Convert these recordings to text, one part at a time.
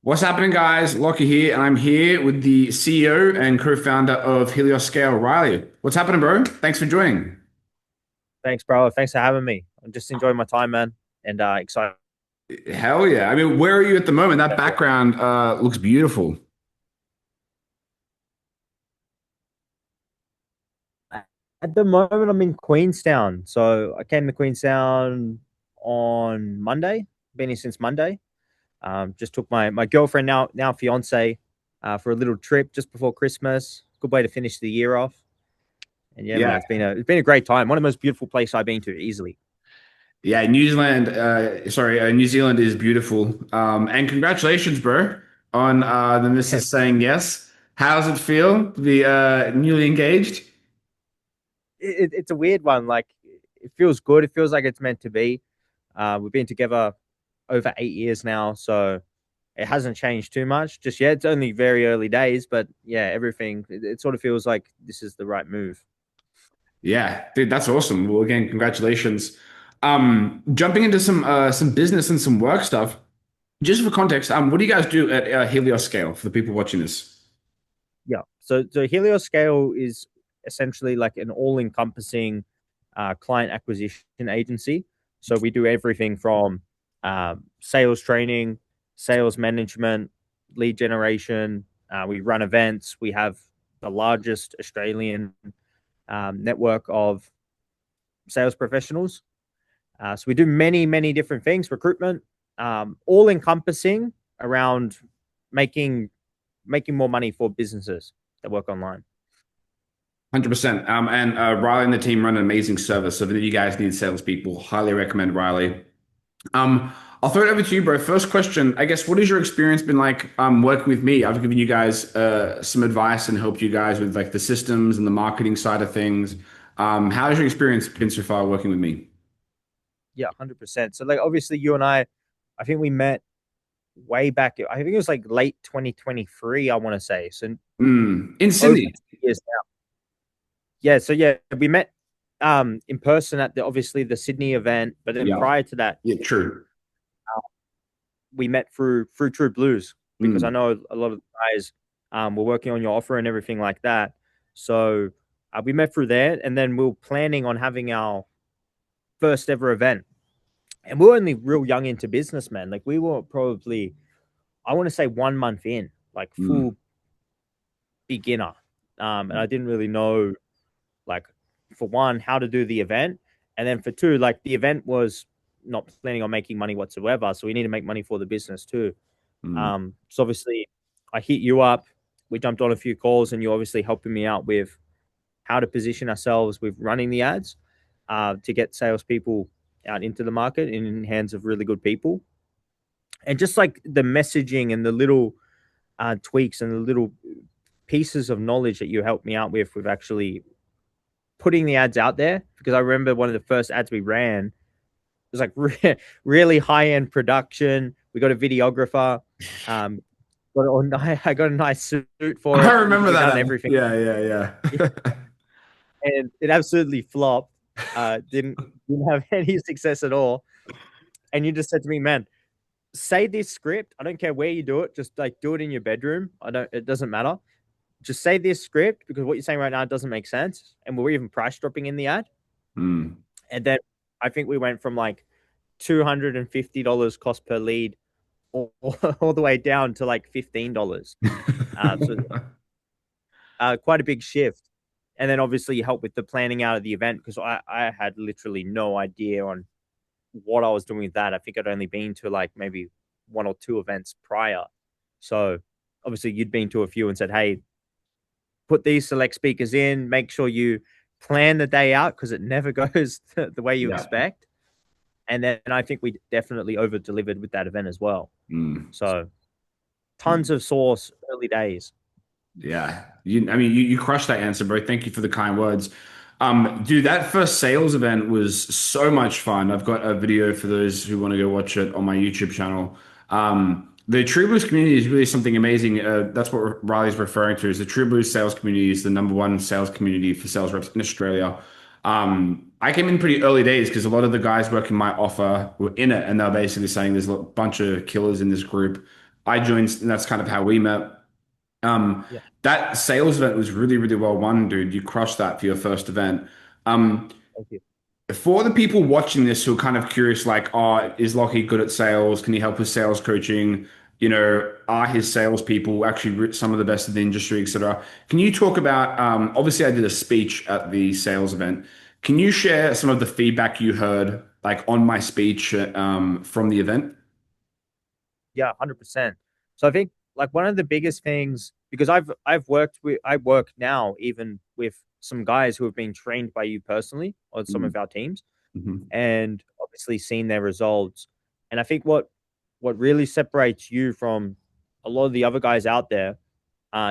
What's happening, guys? Lachie here, and I'm here with the CEO and co-founder of Helios Scale, Riley. What's happening, bro? Thanks for joining. Thanks, bro. Thanks for having me. I'm just enjoying my time, man, and excited. Hell yeah. I mean, where are you at the moment? That background looks beautiful. At the moment, I'm in Queenstown. So I came to Queenstown on Monday. Been here since Monday. Just took my girlfriend, now fiance, for a little trip just before Christmas. Good way to finish the year off. And yeah, man, Yeah. it's been a great time. One of the most beautiful places I've been to easily. Yeah, New Zealand is beautiful. And congratulations, bro, on the Yeah, missus saying yes. How does it feel to be newly engaged? it's a weird one. Like it feels good. It feels like it's meant to be. We've been together over 8 years now, so it hasn't changed too much just yet. It's only very early days, but yeah, everything it sort of feels like this is the right move. Yeah, dude, that's awesome. Well, again, congratulations. Jumping into some business and some work stuff. Just for context, what do you guys do at Helios Scale for the people watching this? Yeah. So Helios Scale is essentially like an all-encompassing client acquisition agency. So we do everything from sales training, sales management, lead generation. We run events. We have the largest Australian network of sales professionals. So we do many different things, recruitment, all encompassing around making making more money for businesses that work online. 100%. And Riley and the team run an amazing service. So if you guys need salespeople, highly recommend Riley. I'll throw it over to you, bro. First question, I guess, what has your experience been like working with me? I've given you guys some advice and helped you guys with like the systems and the marketing side of things. How has your experience been so far working with me? Yeah, 100%. So like obviously you and I think we met way back. I think it was like late 2023, I want to say. So In over Sydney. 2 years now. Yeah, so yeah, we met in person at the obviously the Sydney event, but then Yeah. prior to that, Yeah, true. we met through True Blues because I Mm, know a lot of the guys were working on your offer and everything like that. So we met through there, and then we were planning on having our first ever event. And we were only real young into business, man. Like we were probably, I want to say 1 month in, like mm, full beginner. And I didn't really know, like, for one, how to do the event. And then for two, like the event was not planning on making money whatsoever. So we need to make money for the business too. mm. So obviously I hit you up. We jumped on a few calls and you're obviously helping me out with how to position ourselves with running the ads to get salespeople out into the market in hands of really good people. And just like the messaging and the little tweaks and the little pieces of knowledge that you helped me out with actually putting the ads out there. Because I remember one of the first ads we ran was like really high end production. We got a videographer. Um, I got a nice suit for I it. remember We that done ad. everything, Yeah, yeah, yeah. and it absolutely flopped. Didn't have any success at all. And you just said to me, man, say this script. I don't care where you do it. Just like do it in your bedroom. I don't. It doesn't matter. Just say this script because what you're saying right now doesn't make sense. And we're even price dropping in the ad. Mm. And then I think we went from like $250 cost per lead all the way down to like $15. So quite a big shift. And then obviously you help with the planning out of the event because I had literally no idea on what I was doing with that. I think I'd only been to like maybe one or two events prior. So obviously you'd been to a few and said, hey, put these select speakers in, make sure you plan the day out because it never goes the way you Yeah. expect. And then I think we definitely over delivered with that event as well. Mm. So tons of sauce early days. Yeah. I mean, you crushed that answer, bro. Thank you for the kind words. Dude, that first sales event was so much fun. I've got a video for those who want to go watch it on my YouTube channel. The True Blues community is really something amazing. That's what Riley's referring to is the True Blues sales community is the number one sales community for sales reps in Australia. I came in pretty early days because a lot of the guys working my offer were in it, and they're basically saying there's a bunch of killers in this group. I joined, and that's kind of how we met. Um, Yeah, that sales event was really, really well run, dude. You crushed that for your first event. Um, thank you. for the people watching this who are kind of curious, like, oh, is Lachie good at sales? Can he help with sales coaching? Are his salespeople actually some of the best in the industry, etc.? Can you talk about, obviously, I did a speech at the sales event. Can you share some of the feedback you heard, like on my speech, from the event? Yeah, 100%. So I think like one of the biggest things, because I work now even with some guys who have been trained by you personally on some of our teams, Mm-hmm. and obviously seen their results. And I think what really separates you from a lot of the other guys out there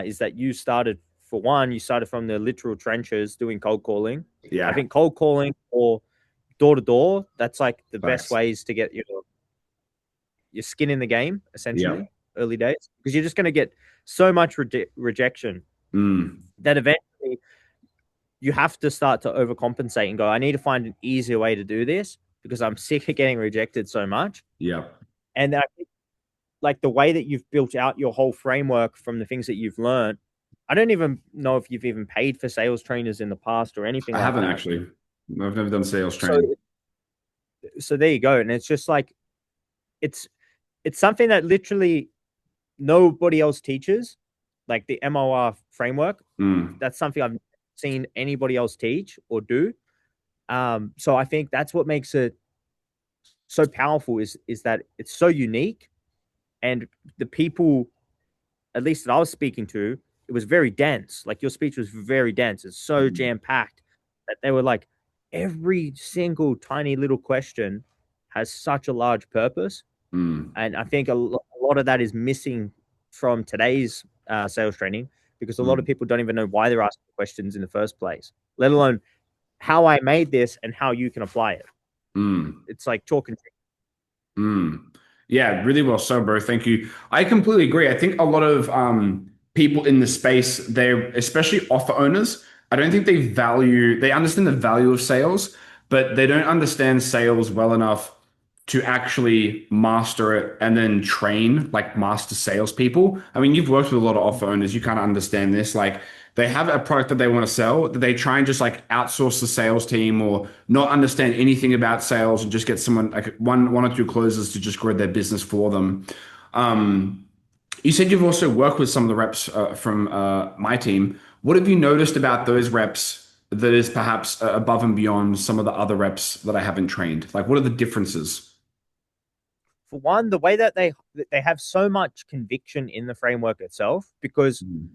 is that you started, for one, you started from the literal trenches doing cold calling. I Yeah, think cold calling or door to door, that's like the best thanks. ways to get your skin in the game, Yeah. essentially, early days, because you're just going to get so much rejection Mm. that eventually you have to start to overcompensate and go, I need to find an easier way to do this because I'm sick of getting rejected so much. Yeah. And I think like the way that you've built out your whole framework from the things that you've learned, I don't even know if you've even paid for sales trainers in the past or anything I like haven't that. actually. I've never done sales So, training. so there you go. And it's just like, it's, it's something that literally nobody else teaches, like the MOR framework. Mm. That's something I've seen anybody else teach or do. So I think that's what makes it so powerful is that it's so unique, and the people, at least that I was speaking to, it was very dense. Like your speech was very dense. It's so Mm. jam packed that they were like every single tiny little question has such a large purpose, Mm. and I think a lot of that is missing from today's sales training because a lot of Mm. people don't even know why they're asking questions in the first place, let alone how I made this and how you can apply it. Mm. It's like chalk and Mm. Yeah, really well said, bro. Thank you. I completely agree. I think a lot of people in the space, they're especially offer owners. I don't think they understand the value of sales, but they don't understand sales well enough to actually master it and then train like master salespeople. I mean, you've worked with a lot of offer owners. You kind of understand this. Like they have a product that they want to sell, that they try and just like outsource the sales team or not understand anything about sales and just get someone like one or two closers to just grow their business for them. Um, you said you've also worked with some of the reps from my team. What have you noticed about those reps that is perhaps above and beyond some of the other reps that I haven't trained? Like, what are the differences? for one, the way that they have so much conviction in the framework itself, because Mm.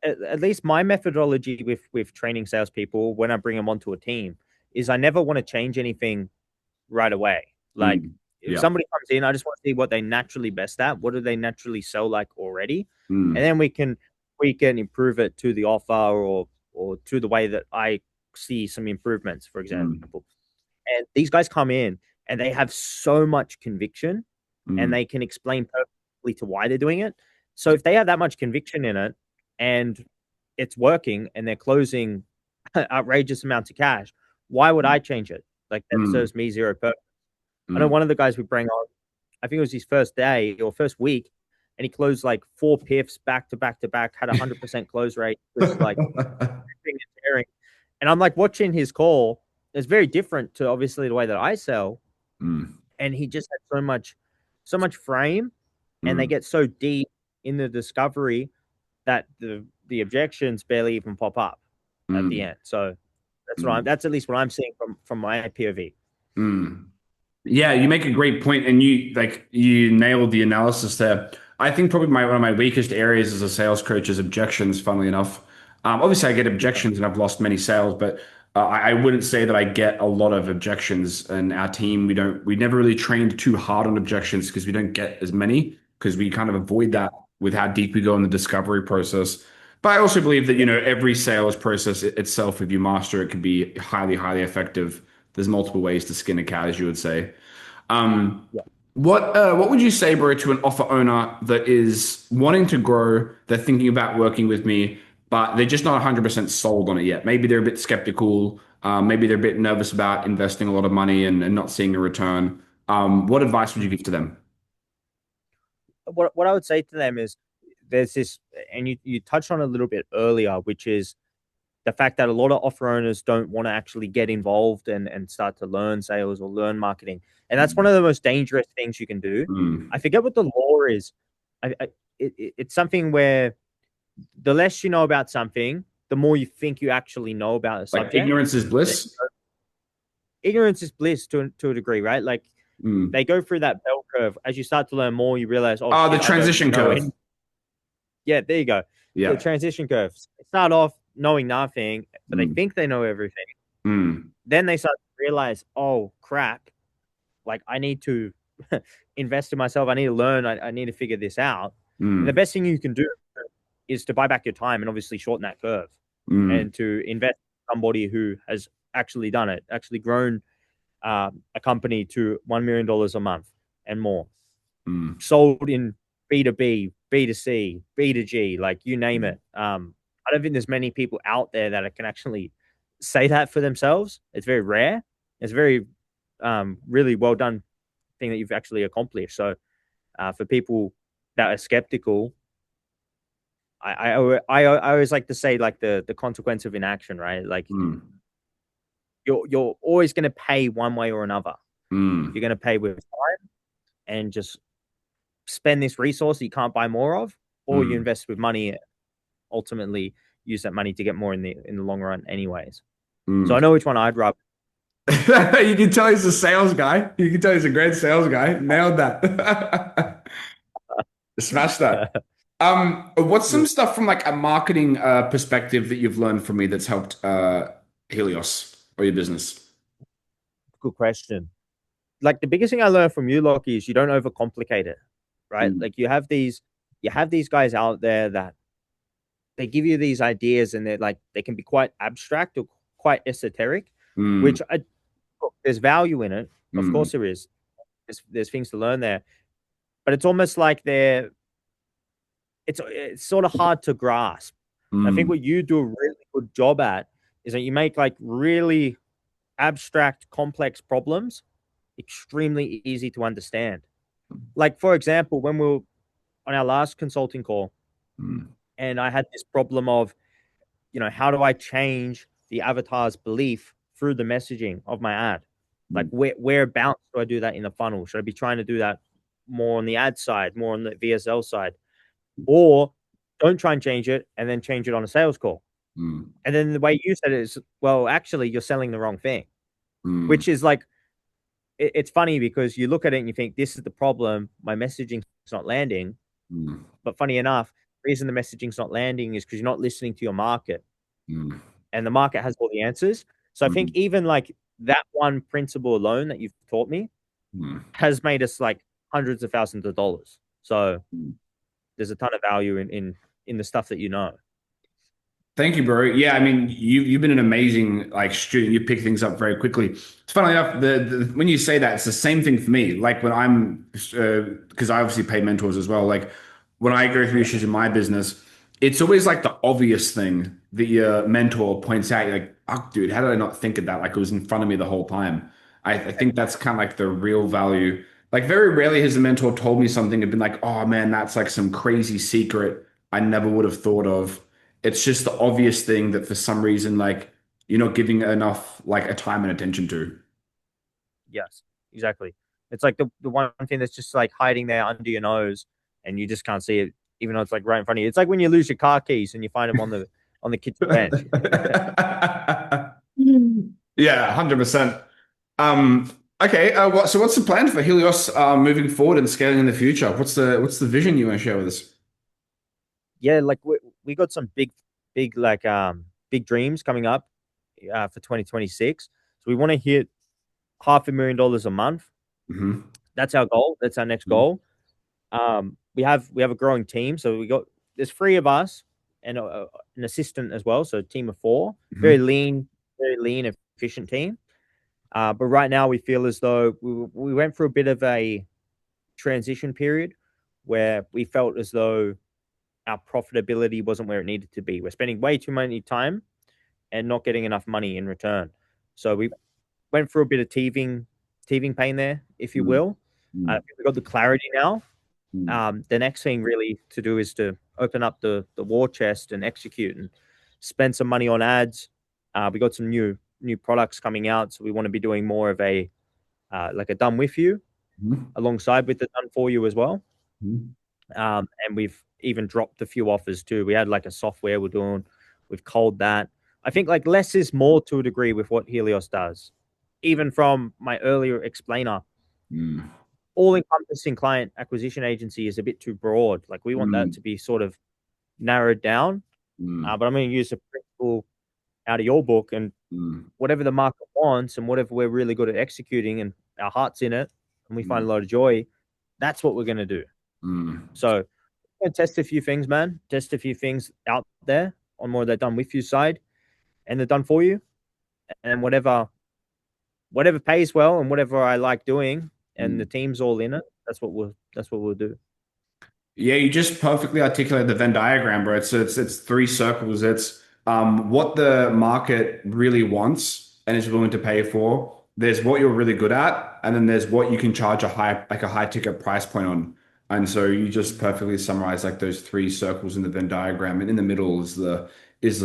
at least my methodology with training salespeople when I bring them onto a team is I never want to change anything right away. Like Mm. if Yeah. somebody comes in, I just want to see what they naturally best at. What do they naturally sell like already, and Mm. then we can improve it to the offer or to the way that I see some improvements, for Mm. example. And these guys come in and they have so much conviction and Mm. they can explain perfectly to why they're doing it. So if they have that much conviction in it and it's working and they're closing outrageous amounts of cash, why would I change it? Like that Mm. serves me zero purpose. I know Mm. one of the guys we bring on, I think it was his first day or first week, and he closed like four piffs back to back to back, had 100% close rate, just like ripping and tearing. And I'm like watching his call. It's very different to obviously the way that I sell, Mm. and he just had so much frame, and they Mm. get so deep in the discovery that the objections barely even pop up at the Mm. end. So Mm. that's at least what I'm seeing from my POV. Mm. Yeah, you make a great point, and you nailed the analysis there. I think probably one of my weakest areas as a sales coach is objections. Funnily enough, obviously I get Yeah, objections, and I've lost many sales, but I wouldn't say that I get a lot of objections. And our team, we never really trained too hard on objections because we don't get as many because we kind of avoid yeah, that with how deep we go in the discovery process. But I also believe that yeah, every sales process itself, if you master it, can be highly, highly effective. There's multiple ways to skin a cat, as you would say. Um, yeah. what would you say, bro, to an offer owner that is wanting to grow? They're thinking about working with me, but they're just not 100% sold on it yet. Maybe they're a bit skeptical. Maybe they're a bit nervous about investing a lot of money and not seeing a return. What advice would you give to them? what I would say to them is there's this, and you touched on it a little bit earlier, which is the fact that a lot of offer owners don't want to actually get involved and start to learn sales or learn marketing. And that's one of the most dangerous things you can do. Mm. I forget what the law is. It's something where the less you know about something, the more you think you actually know about a Like subject. ignorance is bliss. Ignorance is bliss to a degree, right? Like Mm. they go through that bell curve. As you start to learn more, you realize, oh Oh, the shit, I don't transition know curve. any. Yeah, there you go. The Yeah. transition curves. They start off knowing nothing, but they Mm. think they know everything. Mm. Then they start to realize, oh crap, like I need to invest in myself. I need to learn. I need to figure this out. And the Mm. best thing you can do is to buy back your time and obviously shorten that curve Mm. and to invest in somebody who has actually done it, actually grown a company to $1 million a month and more, Mm. sold in B2B, B2C, B2G, like you name Mm. it. I don't think there's many people out there that can actually say that for themselves. It's very rare. It's very really well done thing that you've actually accomplished. So for people that are skeptical, I always like to say like the consequence of inaction, right? Like Mm. you're always going to pay one way or another. You're Mm. going to pay with time and just spend this resource that you can't buy more of, or you Mm. invest with money, ultimately use that money to get more in the long run, anyways. So I Mm. know which one I'd rather. You can tell he's a sales guy. You can tell he's a great sales guy. Nailed that. Smash that. What's some stuff from like a marketing perspective that you've learned from me that's helped Helios or your business? Good question. Like the biggest thing I learned from you, Lockie, is you don't overcomplicate it, right? Mm. Like you have these guys out there that they give you these ideas and they're like they can be quite abstract or quite esoteric, Mm. which there's value in it. Of Mm. course there is. There's things to learn there, but it's almost like it's sort of hard to grasp. I think Mm. what you do a really good job at is that you make like really abstract, complex problems extremely easy to understand. Like for example, when we were on our last consulting call, Mm. and I had this problem of, how do I change the avatar's belief through the messaging of my ad? Like Mm. whereabouts do I do that in the funnel? Should I be trying to do that more on the ad side, more on the VSL side, or don't try and change it and then change it on a sales call? Mm. And then the way you said it is, well, actually, you're selling the wrong thing, Mm. which is like, it's funny because you look at it and you think, this is the problem. My messaging's not landing. Mm. But funny enough, the reason the messaging's not landing is because you're not listening to your market Mm. and the market has all the answers. So I think Mm. even like that one principle alone that you've taught me Mm. has made us like hundreds of thousands of dollars. So Mm. there's a ton of value in the stuff that you know. Thank you, bro. Yeah, I mean, you've been an amazing like student. You pick things up very quickly. It's funny enough, when you say that, it's the same thing for me. Like when I'm, because I obviously pay mentors as well. Like when I go through issues in my business, it's always like the obvious thing that your mentor points out. You're like, oh, dude, how did I not think of that? Like it was in front of me the whole time. I think that's kind of like the real value. Like very rarely has the mentor told me something and been like, oh man, that's like some crazy secret I never would have thought of. It's just the obvious thing that for some reason, like you're not giving enough like a time and attention to. Yes, exactly. It's like the one thing that's just like hiding there under your nose and you just can't see it, even though it's like right in front of you. It's like when you lose your car keys and you find them on the kitchen bench. Yeah, 100%. Okay, so what's the plan for Helios moving forward and scaling in the future? What's the vision you want to share with us? Yeah, like we got some big like big dreams coming up for 2026. So we want to hit $500,000 a month. Hmm. That's our goal. That's our next goal. We have a growing team. So there's three of us and an assistant as well. So a team of four. Hmm. Very lean, efficient team. But right now we feel as though we went through a bit of a transition period where we felt as though our profitability wasn't where it needed to be. We're spending way too much time and not getting enough money in return. So we went through a bit of teething pain there, if you will. Hmm. We've got the clarity now, Mm. The next thing really to do is to open up the war chest and execute and spend some money on ads. We got some new products coming out, so we want to be doing more of a like a done with you Mm. alongside with the done for you as well. Mm. And we've even dropped a few offers too. We had like a software we're doing. We've called that. I think like less is more to a degree with what Helios does. Even from my earlier explainer, Mm. all encompassing client acquisition agency is a bit too broad. Like we want that Mm. to be sort of narrowed down. Mm. But I'm going to use a principle out of your book and Mm. whatever the market wants and whatever we're really good at executing and our hearts in it and we find Mm. a lot of joy, that's what we're going to do. Mm. So test a few things, man. Test a few things out there on more of the done with you side and the done for you. And whatever pays well and whatever I like doing and the Mm. team's all in it, that's what we'll do. Yeah, you just perfectly articulate the Venn diagram, bro. It's three circles. It's what the market really wants and is willing to pay for. There's what you're really good at, and then there's what you can charge a high ticket price point on. And so you just perfectly summarize like those three circles in the Venn diagram, and in the middle is the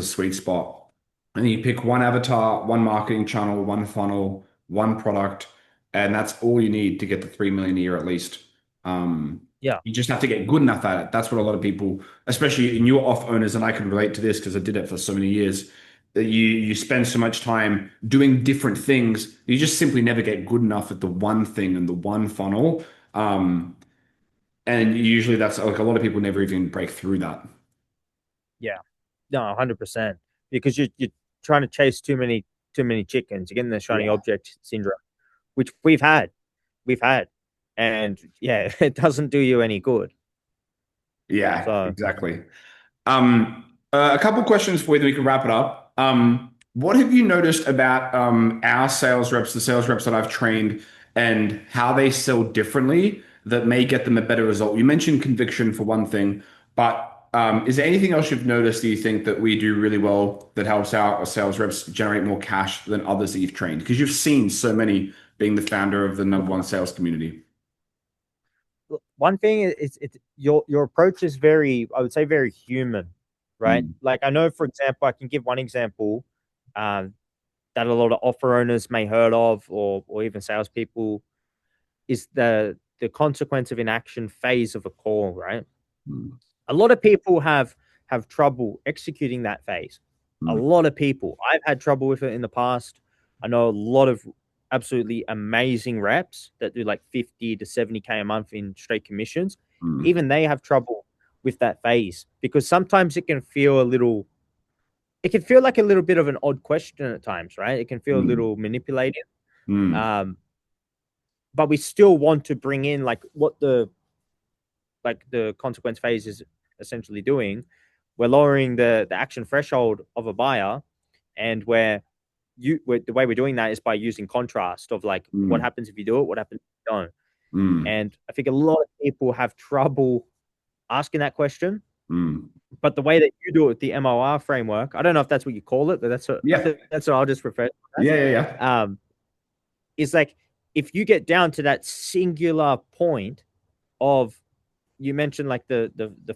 sweet spot. And then you pick one avatar, one marketing channel, one funnel, one product, and that's all you need to get the 3 million a year at least. Um, Yeah. you just have to get good enough at it. That's what a lot of people, especially newer off owners, and I can relate to this because I did it for so many years, that you spend so much time doing different things, you just simply never get good enough at the one thing and the one funnel. And usually that's like a lot of people never even break through that. Yeah. No, 100%. Because you're trying to chase too many chickens. You're getting the shiny Yeah. object syndrome, which we've had, and yeah, it doesn't do you any good. Yeah, So exactly. A couple questions for you, then we can wrap it up. What have you noticed about our sales reps, the sales reps that I've trained, and how they sell differently that may get them a better result? You mentioned conviction for one thing, but is there anything else you've noticed that you think that we do really well that helps our sales reps generate more cash than others that you've trained? Because you've seen so many being the founder of the number one sales community. one thing is it's your approach is very, I would say, very human, right? Mm. Like I know, for example, I can give one example um, that a lot of offer owners may heard of, or even salespeople, is the consequence of inaction phase of a call, right? Mm. A lot of people have trouble executing that phase. A Mm. lot of people. I've had trouble with it in the past. I know a lot of absolutely amazing reps that do like 50 to 70K a month in straight commissions. Mm. Even they have trouble with that phase because sometimes it can feel like a little bit of an odd question at times, right? It can feel a Mm. little manipulative. Mm. Um, but we still want to bring in like what the consequence phase is essentially doing. We're lowering the action threshold of a buyer, and the way we're doing that is by using contrast of like what Mm. happens if you do it, what happens if you don't. Mm. And I think a lot of people have trouble asking that question. Mm. But the way that you do it with the MOR framework, I don't know if that's what you call it, but that's what Yeah. that's what I'll just refer to as. Yeah, yeah, yeah. Is like if you get down to that singular point of, you mentioned like the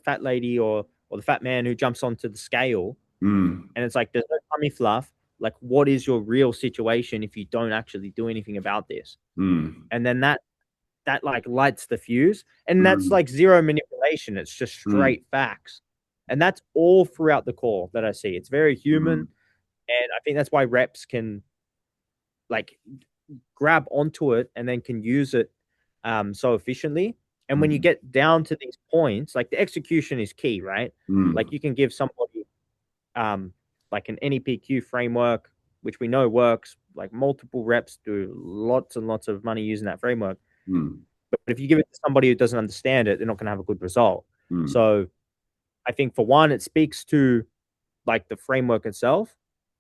fat lady or the fat man who jumps onto the scale, Mm. and it's like there's no tummy fluff. Like, what is your real situation if you don't actually do anything about this? Mm. And then that like lights the fuse, and that's Mm. like zero manipulation. It's just Mm. straight facts, and that's all throughout the call that I see. It's very human, Mm. and I think that's why reps can like grab onto it and then can use it so efficiently. And when you Mm. get down to these points, like the execution is key, right? Like Mm. you can give somebody um, like an NEPQ framework, which we know works, like multiple reps do lots and lots of money using that framework. Mm. But if you give it to somebody who doesn't understand it, they're not going to have a good result. Mm. So I think for one, it speaks to like the framework itself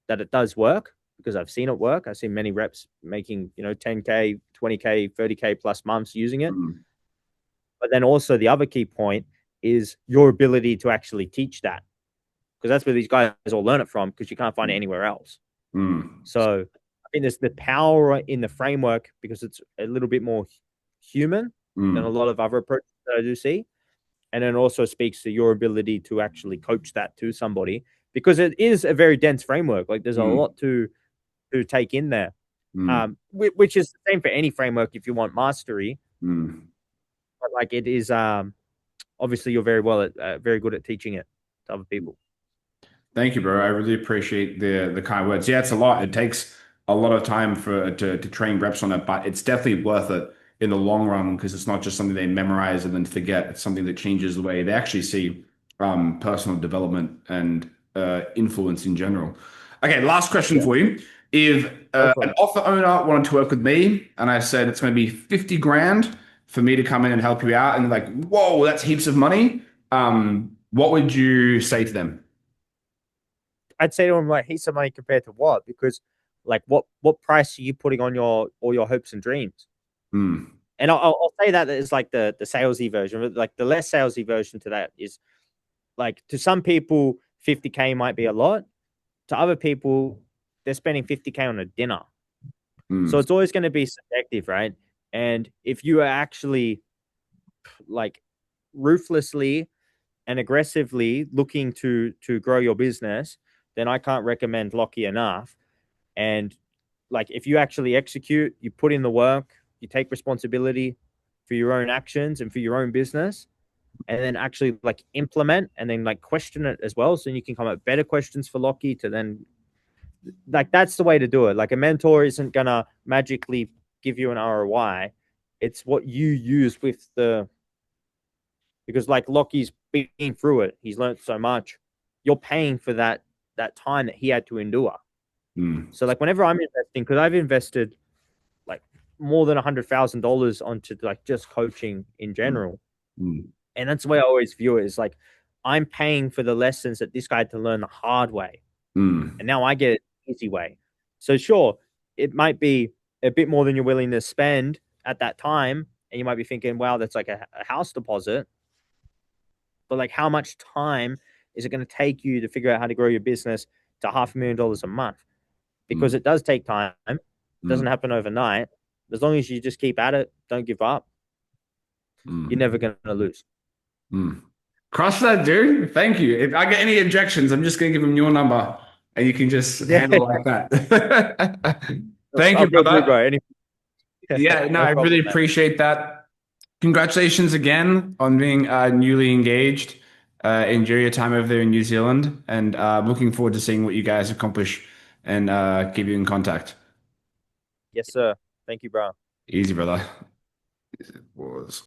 that it does work because I've seen it work. I've seen many reps making, 10K, 20K, 30K plus months using it. Mm. But then also the other key point is your ability to actually teach that because that's where these guys all learn it from because you can't find it anywhere else. Mm. So I think there's the power in the framework because it's a little bit more human than a Mm. lot of other approaches that I do see. And then also speaks to your ability to actually coach that to somebody, because it is a very dense framework. Like there's a Mm, lot to take in there, mm, which is the same for any framework if you want mastery. mm. But like it is, obviously you're very good at teaching it to other people. Thank you, bro. I really appreciate the kind words. Yeah, it's a lot. It takes a lot of time to train reps on it, but it's definitely worth it in the long run because it's not just something they memorize and then forget. It's something that changes the way they actually see personal development and influence in general. Okay, last question Yeah, for you. If go for an it. author owner wanted to work with me and I said it's going to be 50 grand for me to come in and help you out, and like, whoa, that's heaps of money. What would you say to them? I'd say to him like, he's some money compared to what? Because like, what price are you putting on your all your hopes and dreams? Hmm. And I'll say that is like the salesy version. Like the less salesy version to that is like, to some people 50K might be a lot. To other people, they're spending 50K on a dinner. So Mm, it's always going to be subjective, right? And if you are actually like ruthlessly and aggressively looking to grow your business, then I can't recommend Lachie enough. And like if you actually execute, you put in the work, you take responsibility for your own actions and for your own business, and then actually like implement and then like question it as well. So you can come up with better questions for Lachie to then, like, that's the way to do it. Like a mentor isn't gonna magically give you an ROI. It's what you use with the, because like Lockie's been through it. He's learned so much. You're paying for that time that he had to endure. mm, So like whenever I'm investing, because I've invested like more than $100,000 onto like just coaching in mm, general, mm, and that's the way I always view it. Is like I'm paying for the lessons that this guy had to learn the hard way, mm, and now I get it the easy way. So sure, it might be a bit more than you're willing to spend at that time, and you might be thinking, "Wow, that's like a house deposit." But like, how much time is it going to take you to figure out how to grow your business to $500,000 a month? Because mm, it does take time. It doesn't mm, happen overnight. As long as you just keep at it, don't give up, you're mm, never going to lose. mm. Crush that, dude. Thank you. If I get any objections, I'm just gonna give him your number and you can just Yeah, handle it like that. Thank I'll you, feel free, brother. bro. Yeah, no, No I really problem, man. appreciate that. Congratulations again on being newly engaged. Enjoy your time over there in New Zealand, and looking forward to seeing what you guys accomplish and keep you in contact. Yes, sir. Thank you, bro. Easy, brother. Was.